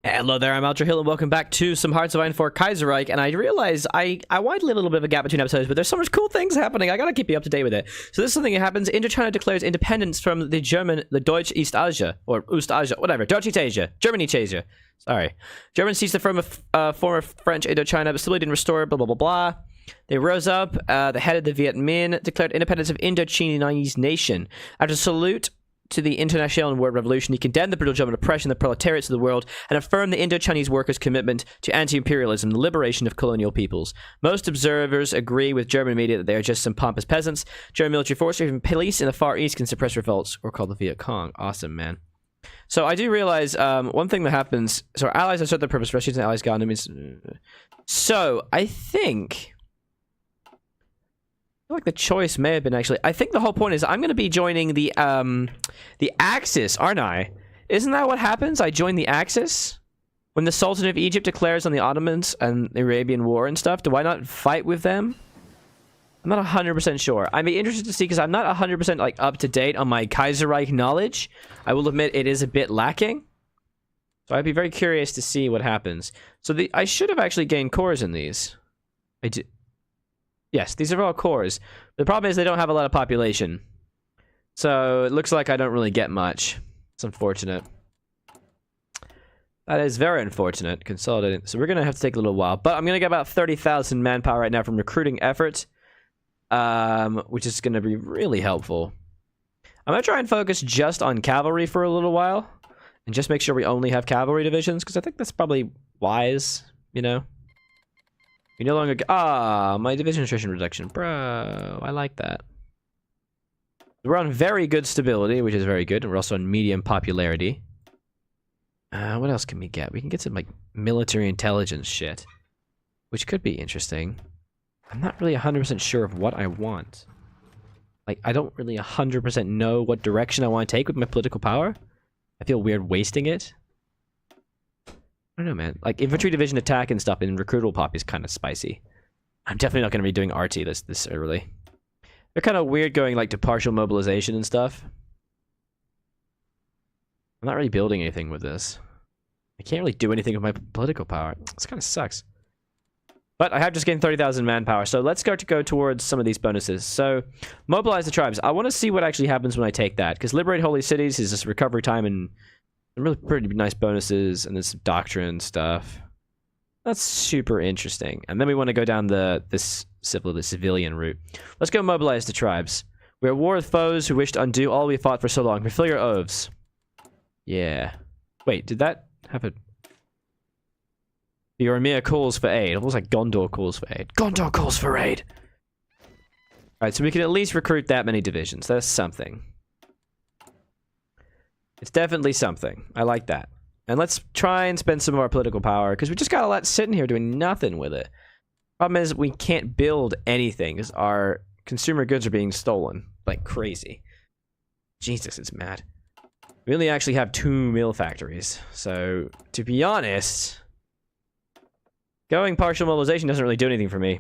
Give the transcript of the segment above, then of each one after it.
Hello there, I'm Ultra Hill, and welcome back to some Hearts of Iron 4 Kaiserreich. And I realize I wanted to leave a little bit of a gap between episodes, but there's so much cool things happening. I gotta keep you up to date with it. So this is something that happens. Indochina declares independence from the Deutsche East Asia, or Ostasia, whatever. Deutsche East Asia. Germany Asia. Sorry. Germans seized the former French Indochina, but still didn't restore, blah, blah, blah, blah. They rose up. The head of the Viet Minh declared independence of Indochinese nation. After a salute to the International and World Revolution, he condemned the brutal German oppression of the proletariats of the world and affirmed the Indo-Chinese workers' commitment to anti-imperialism and the liberation of colonial peoples. Most observers agree with German media that they are just some pompous peasants. German military forces or even police in the Far East can suppress revolts, or called the Viet Cong. Awesome, man. So I do realize one thing that happens. So our allies have served their purpose. Russians and allies got enemies. So I think I feel like the choice may have been actually. I think the whole point is I'm going to be joining the Axis, aren't I? Isn't that what happens? I join the Axis when the Sultan of Egypt declares on the Ottomans and the Arabian War and stuff. Do I not fight with them? I'm not 100% sure. I'd be interested to see because I'm not 100% like up to date on my Kaiserreich knowledge. I will admit it is a bit lacking. So I'd be very curious to see what happens. So I should have actually gained cores in these. I did. Yes, these are all cores. The problem is they don't have a lot of population. So it looks like I don't really get much. It's unfortunate. That is very unfortunate. Consolidating. So we're going to have to take a little while. But I'm going to get about 30,000 manpower right now from recruiting efforts. Which is going to be really helpful. I'm going to try and focus just on cavalry for a little while. And just make sure we only have cavalry divisions. Because I think that's probably wise, you know. We no longer... my division attrition reduction. Bro, I like that. We're on very good stability, which is very good. And we're also on medium popularity. What else can we get? We can get some, like, military intelligence shit. Which could be interesting. I'm not really 100% sure of what I want. Like, I don't really 100% know what direction I want to take with my political power. I feel weird wasting it. I don't know, man. Like, infantry division attack and stuff in recruitable pop is kind of spicy. I'm definitely not going to be doing RT this early. They're kind of weird going, like, to partial mobilization and stuff. I'm not really building anything with this. I can't really do anything with my political power. This kind of sucks. But I have just gained 30,000 manpower, so let's go towards some of these bonuses. So, mobilize the tribes. I want to see what actually happens when I take that, because liberate holy cities is just recovery time and really pretty nice bonuses, and there's some doctrine stuff. That's super interesting. And then we want to go down the civilian route. Let's go mobilize the tribes. We're at war with foes who wish to undo all we fought for so long. Fulfill your oaths. Yeah. Wait, did that have a... The Ormia calls for aid. Almost like Gondor calls for aid. Gondor calls for aid! Alright, so we can at least recruit that many divisions. That's something. It's definitely something. I like that. And let's try and spend some of our political power, because we just got a lot sitting here doing nothing with it. Problem is, we can't build anything, because our consumer goods are being stolen. Like crazy. Jesus, it's mad. We only actually have 2 mill factories. So, to be honest... Going partial mobilization doesn't really do anything for me.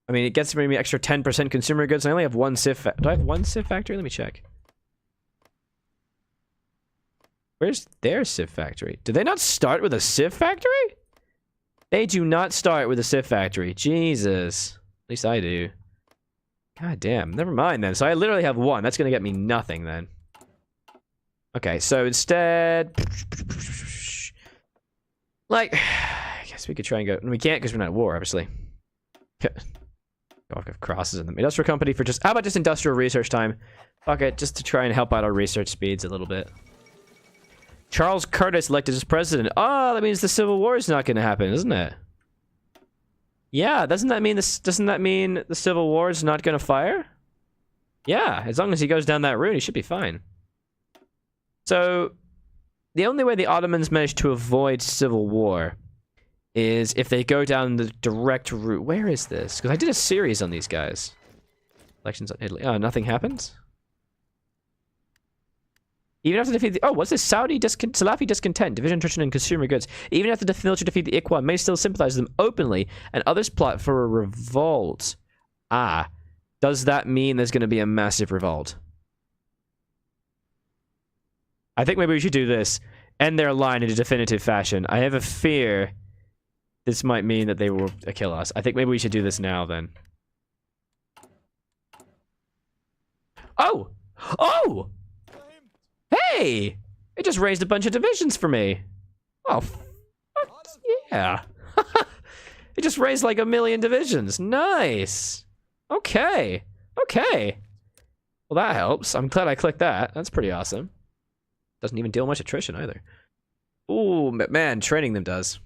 I mean, it gets me an extra 10% consumer goods. I only have 1 civ factory. Do I have 1 civ factory? Let me check. Where's their civ factory? Did they not start with a civ factory? They do not start with a civ factory. Jesus. At least I do. God damn. Never mind then. So I literally have 1. That's going to get me nothing then. Okay, so instead... Like... we could try and go... We can't because we're not at war, obviously. I've got crosses in them. Industrial company for just... How about just industrial research time? Fuck it, just to try and help out our research speeds a little bit. Charles Curtis elected as president. Oh, that means the Civil War is not going to happen, isn't it? Yeah, doesn't that mean the Civil War is not going to fire? Yeah, as long as he goes down that route, he should be fine. So, the only way the Ottomans managed to avoid civil war is if they go down the direct route. Where is this? Because I did a series on these guys. Elections on Italy. Oh, nothing happens? Even after defeat the... Oh, what's this? Salafi discontent, division, attrition, and consumer goods. Even after the military defeat the Ikhwan, may still sympathize with them openly, and others plot for a revolt. Ah. Does that mean there's going to be a massive revolt? I think maybe we should do this. end their line in a definitive fashion. I have a fear this might mean that they will kill us. I think maybe we should do this now, then. Oh! Oh! Hey! It just raised a bunch of divisions for me. Oh, yeah. It just raised like 1,000,000 divisions. Nice. Okay. Okay. Well, that helps. I'm glad I clicked that. That's pretty awesome. Doesn't even deal much attrition either. Ooh, man, training them does.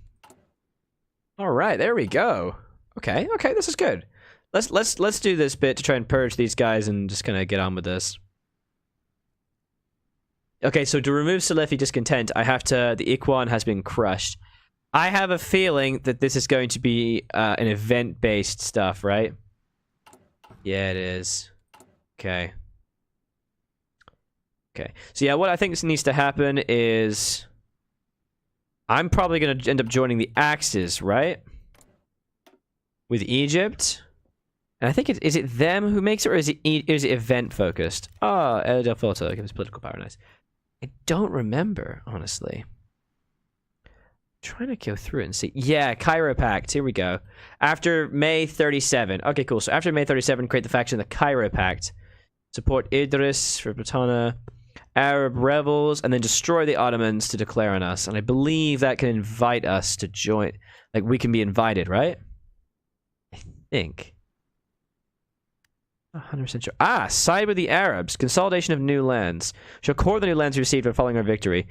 All right, there we go. Okay, okay, this is good. Let's do this bit to try and purge these guys and just kind of get on with this. Okay, so to remove Salefi discontent, I have to. The Ikhwan has been crushed. I have a feeling that this is going to be an event-based stuff, right? Yeah, it is. Okay. Okay. So yeah, what I think needs to happen is I'm probably going to end up joining the Axis, right? With Egypt. And I think is it them who makes it, or is it event focused? Oh, El Del Foto gives political power. Nice. I don't remember, honestly. Trying to go through it and see. Yeah, Cairo Pact. Here we go. After May 37. Okay, cool. So after May 37, create the faction the Cairo Pact. Support Idris for Blatana. Arab rebels, and then destroy the Ottomans to declare on us. And I believe that can invite us to join. Like, we can be invited, right? I think. 100% sure. Ah, side with the Arabs. Consolidation of new lands. Shall core the new lands we received following our victory.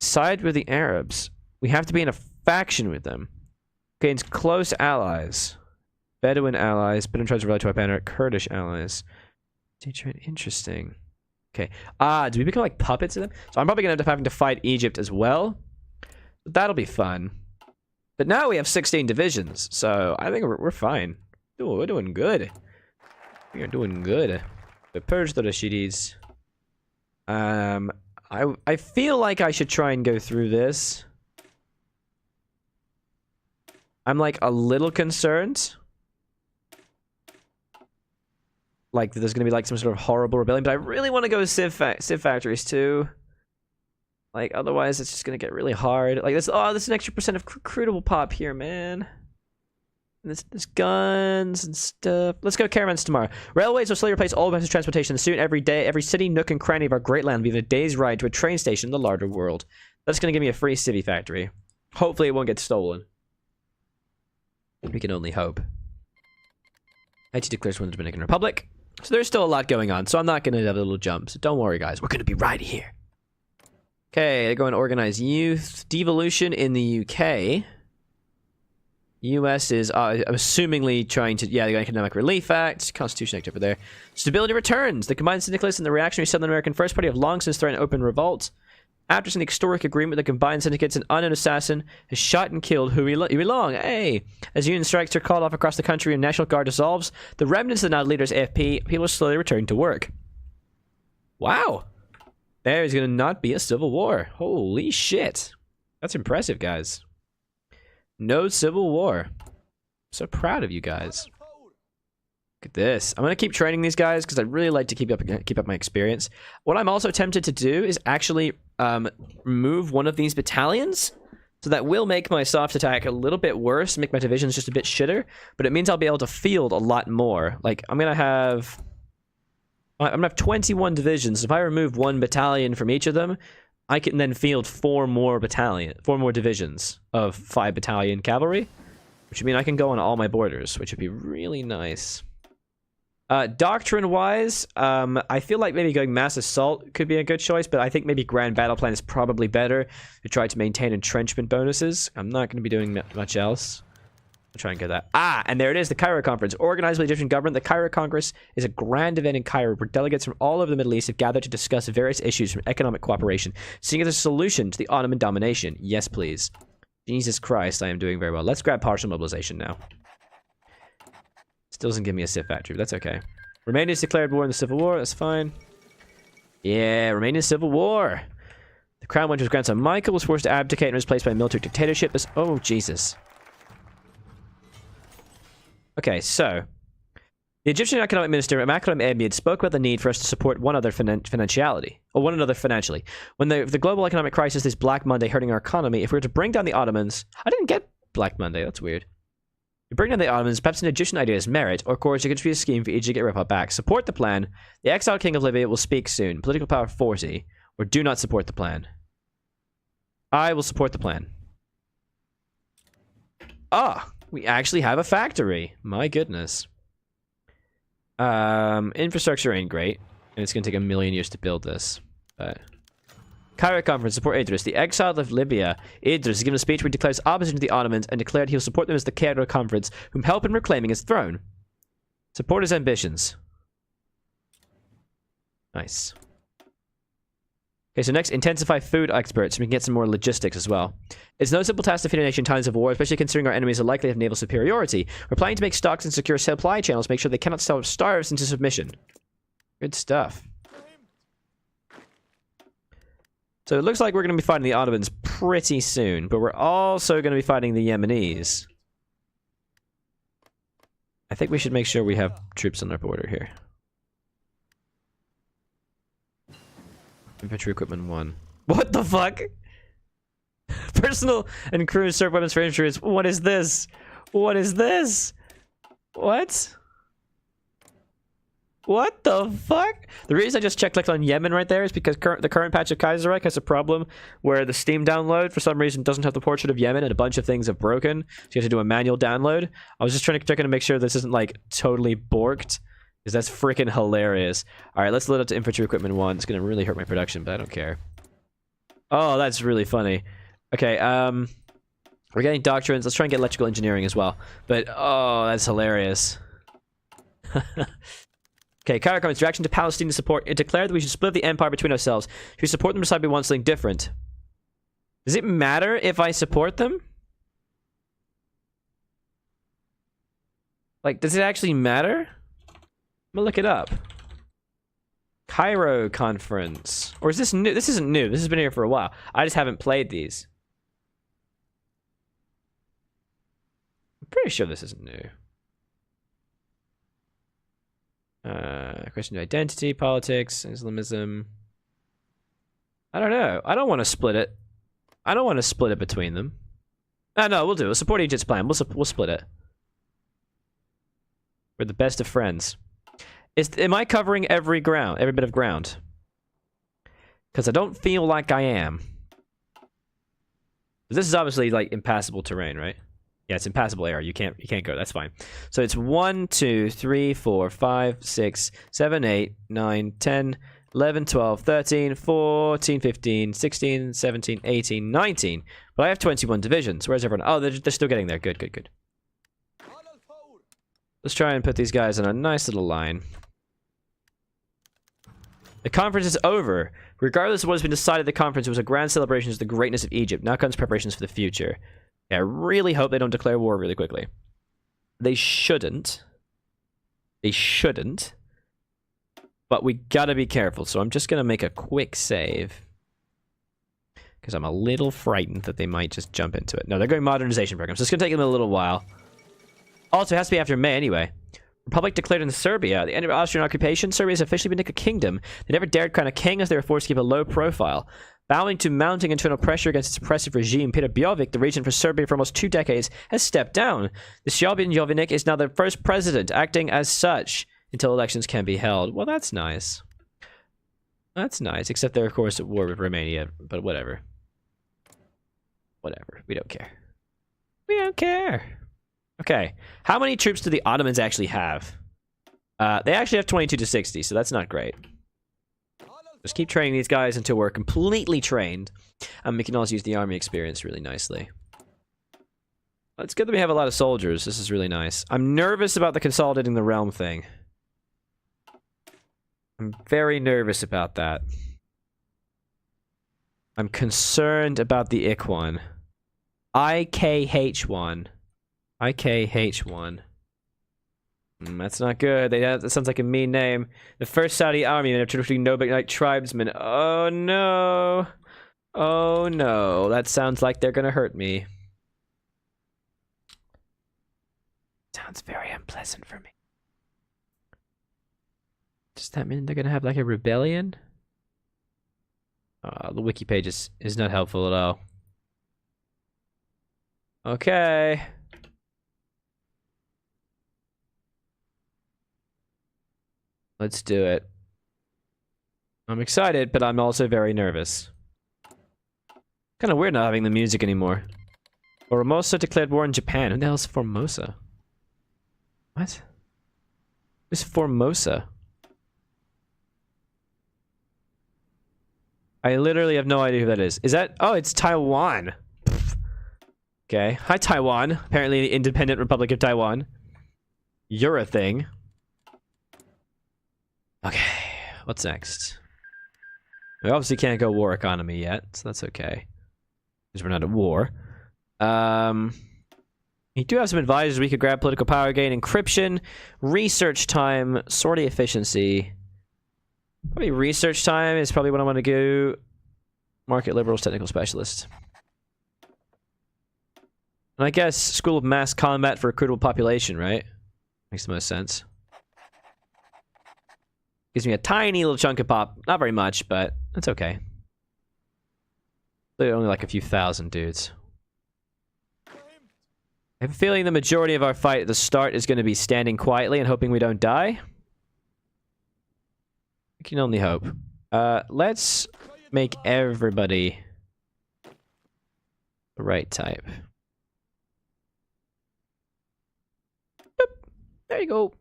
Side with the Arabs. We have to be in a faction with them. Gains close allies. Bedouin allies. Bedouin tribes related to our banner. Kurdish allies. Interesting. Okay. Ah, do we become like puppets of them? So I'm probably going to end up having to fight Egypt as well. But that'll be fun. But now we have 16 divisions. So I think we're fine. Ooh, we're doing good. We are doing good. We purge the Rashidis. I feel like I should try and go through this. I'm like a little concerned. Like there's gonna be like some sort of horrible rebellion, but I really want to go Civ factories too. Like otherwise, it's just gonna get really hard. Like this, oh, there's an extra % of recruitable pop here, man. And there's guns and stuff. Let's go caravans tomorrow. Railways will slowly replace all methods of transportation. Soon, every day, every city, nook, and cranny of our great land will be a day's ride to a train station in the larger world. That's gonna give me a free civvy factory. Hopefully, it won't get stolen. We can only hope. Haiti declares war on the Dominican Republic. So there's still a lot going on, so I'm not going to have a little jump. So don't worry, guys. We're going to be right here. Okay, they're going to organize youth. Devolution in the UK. US is assumingly trying to... Yeah, the Economic Relief Act. Constitution Act over there. Stability returns. The combined syndicalists and the reactionary Southern American First Party have long since threatened open revolt. After an historic agreement, the combined syndicates, an unknown assassin has shot and killed Huey Long. Hey! As Union strikes are called off across the country and National Guard dissolves, the remnants of the Najd leaders AFP, people slowly return to work. Wow! There is going to not be a civil war. Holy shit. That's impressive, guys. No civil war. I'm so proud of you guys. Look at this. I'm going to keep training these guys because I really like to keep up my experience. What I'm also tempted to do is actually move one of these battalions. So that will make my soft attack a little bit worse, make my divisions just a bit shitter, but it means I'll be able to field a lot more. Like, I'm going to have 21 divisions. If I remove one battalion from each of them, I can then field 4 more divisions of 5 battalion cavalry, which would mean I can go on all my borders, which would be really nice. Doctrine-wise, I feel like maybe going mass assault could be a good choice, but I think maybe grand battle plan is probably better to try to maintain entrenchment bonuses. I'm not going to be doing much else. I'll try and get that. Ah, and there it is, the Cairo Conference. Organized by the Egyptian government, the Cairo Congress is a grand event in Cairo where delegates from all over the Middle East have gathered to discuss various issues from economic cooperation, seeing as a solution to the Ottoman domination. Yes, please. Jesus Christ, I am doing very well. Let's grab partial mobilization now. Still doesn't give me a Civ factory, but that's okay. Romania's declared war in the Civil War. That's fine. Yeah, Romania's Civil War. The crown went to his grandson Michael, was forced to abdicate and was replaced by a military dictatorship. Oh, Jesus. Okay, so The Egyptian economic minister, Makram Ahmed, spoke about the need for us to support one another financially. When the global economic crisis is Black Monday hurting our economy, if we were to bring down the Ottomans... I didn't get Black Monday, that's weird. To bring down the Ottomans, perhaps an Egyptian idea is merit, or of course it could be a scheme for Egypt to get Ripa back. Support the plan. The exiled king of Libya will speak soon. Political power 40. Or do not support the plan. I will support the plan. Ah! We actually have a factory. My goodness. Infrastructure ain't great, and it's gonna take 1,000,000 years to build this. But Cairo Conference, support Idris. The exile of Libya, Idris, has given a speech where he declares opposition to the Ottomans and declared he'll support them as the Cairo Conference, whom help in reclaiming his throne. Support his ambitions. Nice. Okay, so next, intensify food experts, so we can get some more logistics as well. It's no simple task to feed a nation in times of war, especially considering our enemies are likely to have naval superiority. We're planning to make stocks and secure supply channels, make sure they cannot starve us into submission. Good stuff. So it looks like we're going to be fighting the Ottomans pretty soon, but we're also going to be fighting the Yemenis. I think we should make sure we have troops on our border here. Infantry equipment 1. What the fuck? Personal and crew serve weapons for infantry. What is this? What is this? What? What the fuck? The reason I just clicked on Yemen right there is because the current patch of Kaiserreich has a problem where the Steam download for some reason doesn't have the portrait of Yemen and a bunch of things have broken. So you have to do a manual download. I was just trying to make sure this isn't like totally borked. Because that's freaking hilarious. Alright, let's load up to infantry equipment 1. It's gonna really hurt my production, but I don't care. Oh, that's really funny. Okay, we're getting doctrines. Let's try and get electrical engineering as well. But, oh, that's hilarious. Okay, Cairo Conference, reaction to Palestinian support. It declared that we should split the empire between ourselves. If we support them, decide we want something different. Does it matter if I support them? Like, does it actually matter? I'm gonna look it up. Cairo Conference. Or is this new? This isn't new. This has been here for a while. I just haven't played these. I'm pretty sure this isn't new. Question of identity, politics, Islamism. I don't know. I don't want to split it. I don't want to split it between them. No, we'll do it. We'll support Egypt's plan. We'll split it. We're the best of friends. Am I covering every bit of ground? Because I don't feel like I am. This is obviously like impassable terrain, right? Yeah, it's impassable area. You can't go. That's fine. So it's 1, 2, 3, 4, 5, 6, 7, 8, 9, 10, 11, 12, 13, 14, 15, 16, 17, 18, 19. But I have 21 divisions. Where's everyone? Oh, they're still getting there. Good, good, good. Let's try and put these guys on a nice little line. The conference is over. Regardless of what has been decided, the conference was a grand celebration of the greatness of Egypt. Now comes preparations for the future. Yeah, I really hope they don't declare war really quickly. They shouldn't. They shouldn't. But we gotta be careful, so I'm just gonna make a quick save. Because I'm a little frightened that they might just jump into it. No, they're going modernization programs, so it's gonna take them a little while. Also, it has to be after May anyway. Republic declared in Serbia. The end of Austrian occupation, Serbia has officially been a kingdom. They never dared crown a king as they were forced to keep a low profile. Bowing to mounting internal pressure against its oppressive regime, Peter Bjovic, the regent for Serbia for almost 2 decades, has stepped down. The Slobodan Jovic is now the first president, acting as such until elections can be held. Well, that's nice. That's nice, except they're, of course, at war with Romania, but whatever. Whatever. We don't care. We don't care. Okay, how many troops do the Ottomans actually have? They actually have 22 to 60, so that's not great. Just keep training these guys until we're completely trained. And we can also use the army experience really nicely. It's good that we have a lot of soldiers. This is really nice. I'm nervous about the consolidating the realm thing. I'm very nervous about that. I'm concerned about the Ikhwan. IKH1. IKH1. That's not good. That sounds like a mean name. The first Saudi army men are traditionally Nobite tribesmen. Oh no. Oh no. That sounds like they're gonna hurt me. Sounds very unpleasant for me. Does that mean they're gonna have like a rebellion? The wiki page is not helpful at all. Okay. Let's do it. I'm excited, but I'm also very nervous. Kind of weird not having the music anymore. Formosa declared war on Japan. Who the hell is Formosa? What? Who's Formosa? I literally have no idea who that is. Is that... Oh, it's Taiwan. Okay. Hi, Taiwan. Apparently the Independent Republic of Taiwan. You're a thing. Okay. What's next? We obviously can't go war economy yet, so that's okay. Because we're not at war. We do have some advisors we could grab. Political power gain, encryption, research time, sortie efficiency. Probably research time is probably what I want to go. Market liberals, technical specialist. And I guess School of Mass Combat for recruitable population, right? Makes the most sense. Gives me a tiny little chunk of pop. Not very much, but that's okay. They're only like a few thousand dudes. I have a feeling the majority of our fight at the start is going to be standing quietly and hoping we don't die. I can only hope. Let's make everybody the right type. Boop. There you go.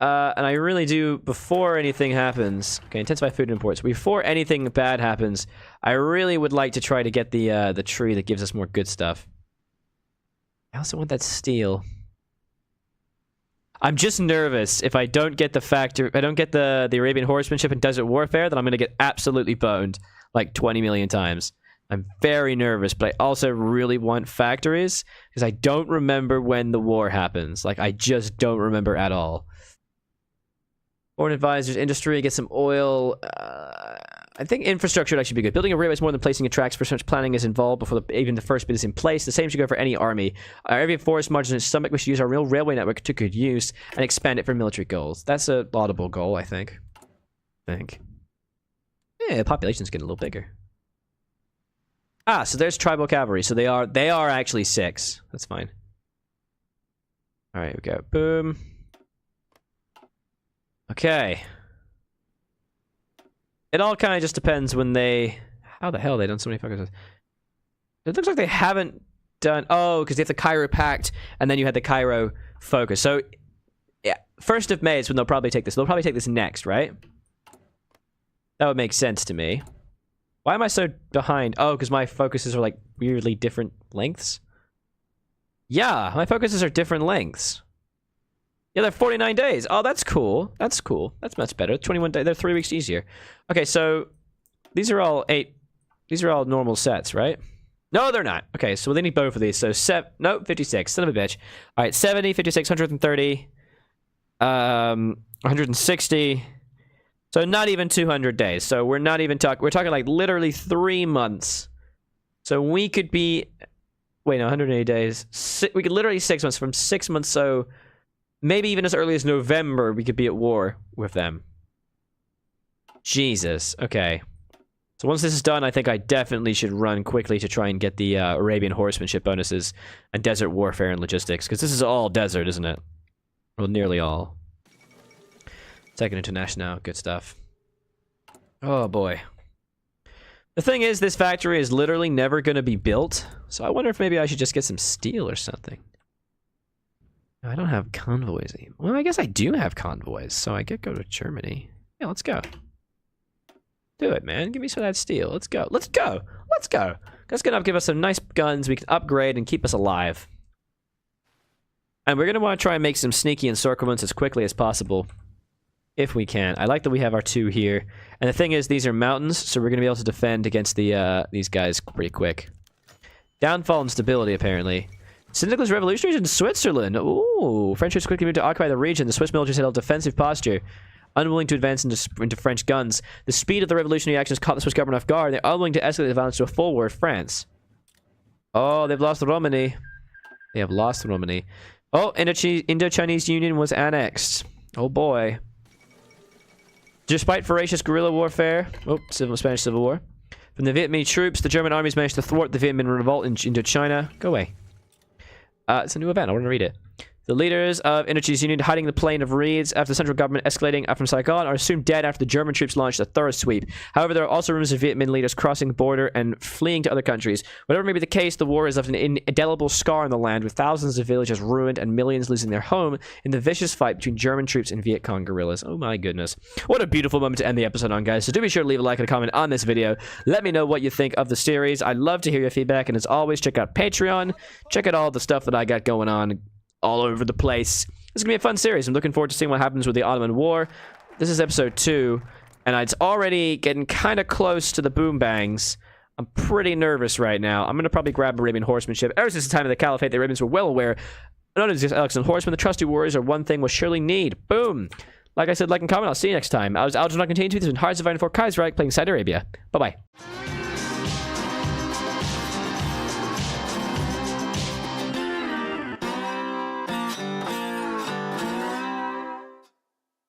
And I really do, before anything happens... Okay, intensify food imports. Before anything bad happens, I really would like to try to get the tree that gives us more good stuff. I also want that steel. I'm just nervous. If I don't get the factor... If I don't get the Arabian horsemanship and desert warfare, then I'm gonna get absolutely boned. Like 20 million times. I'm very nervous, but I also really want factories, because I don't remember when the war happens. Like, I just don't remember at all. Foreign advisors, industry, get some oil. I think infrastructure would actually be good. Building a railway is more than placing a tracks. For so much planning is involved before even the first bit is in place. The same should go for any army. Every forest margin in its stomach, we should use our real railway network to good use and expand it for military goals. That's a laudable goal, I think. Yeah, the population's getting a little bigger. Ah, so there's tribal cavalry. So they are actually 6. That's fine. All right, we go. Boom. Okay. It all kind of just depends when they... How the hell they done so many fuckers? It looks like they haven't done... Oh, because they have the Cairo Pact, and then you had the Cairo Focus. So, yeah, 1st of May is when they'll probably take this. They'll probably take this next, right? That would make sense to me. Why am I so behind? Oh, because my focuses are, like, weirdly different lengths? Yeah, my focuses are different lengths. Yeah, they're 49 days. Oh, that's cool. That's cool. That's much better. 21 days. They're 3 weeks easier. Okay, so these are all 8. These are all normal sets, right? No, they're not. Okay, so they need both of these. So, no, 56. Son of a bitch. All right, 70, 56, 130, 160. So not even 200 days. So we're not even talking... We're talking like literally 3 months. So we could be... Wait, no, 180 days. We could literally 6 months. From 6 months, so... Maybe even as early as November, we could be at war with them. Jesus. Okay. So once this is done, I think I definitely should run quickly to try and get the Arabian horsemanship bonuses and desert warfare and logistics. Because this is all desert, isn't it? Well, nearly all. Second International. Good stuff. Oh, boy. The thing is, this factory is literally never going to be built. So I wonder if maybe I should just get some steel or something. I don't have convoys anymore. Well, I guess I do have convoys, so I could go to Germany. Yeah, let's go. Do it, man. Give me some of that steel. Let's go. Let's go. Let's go. That's going to give us some nice guns we can upgrade and keep us alive. And we're going to want to try and make some sneaky encirclements as quickly as possible. If we can. I like that we have our 2 here. And the thing is, these are mountains, so we're going to be able to defend against these guys pretty quick. Downfall and stability, apparently. Syndicalist revolutionaries in Switzerland. Ooh, French troops quickly moved to occupy the region. The Swiss military held a defensive posture, unwilling to advance into French guns. The speed of the revolutionary actions caught the Swiss government off guard. They're unwilling to escalate the violence to a full war with France. Oh, they've lost Romani. They have lost Romani. Oh, Indo-Chinese Union was annexed. Oh boy. Despite voracious guerrilla warfare... Oh, Spanish Civil War. From the Vietnamese troops, the German armies managed to thwart the Vietnam revolt in Indochina. Go away. It's a new event. I want to read it. The leaders of Indochinese Union hiding in the plain of reeds after the central government escalating from Saigon are assumed dead after the German troops launched a thorough sweep. However, there are also rumors of Viet Minh leaders crossing the border and fleeing to other countries. Whatever may be the case, the war has left an indelible scar on the land, with thousands of villages ruined and millions losing their home in the vicious fight between German troops and Viet Cong guerrillas. Oh my goodness. What a beautiful moment to end the episode on, guys. So do be sure to leave a like and a comment on this video. Let me know what you think of the series. I'd love to hear your feedback, and as always, check out Patreon. Check out all the stuff that I got going on all over the place. This is gonna be a fun series. I'm looking forward to seeing what happens with the Ottoman War. This is episode 2, and it's already getting kind of close to the boom bangs. I'm pretty nervous right now. I'm gonna probably grab a Arabian horsemanship. Ever since the time of the Caliphate, the Arabians were well aware, not only just Alex and horsemen, the trusty warriors are one thing we'll surely need. Boom. Like I said, like and comment. I'll see you next time. I was Algernon, continuing to be this in Hearts of Iron for Kaiserreich, playing Saudi Arabia. Bye bye.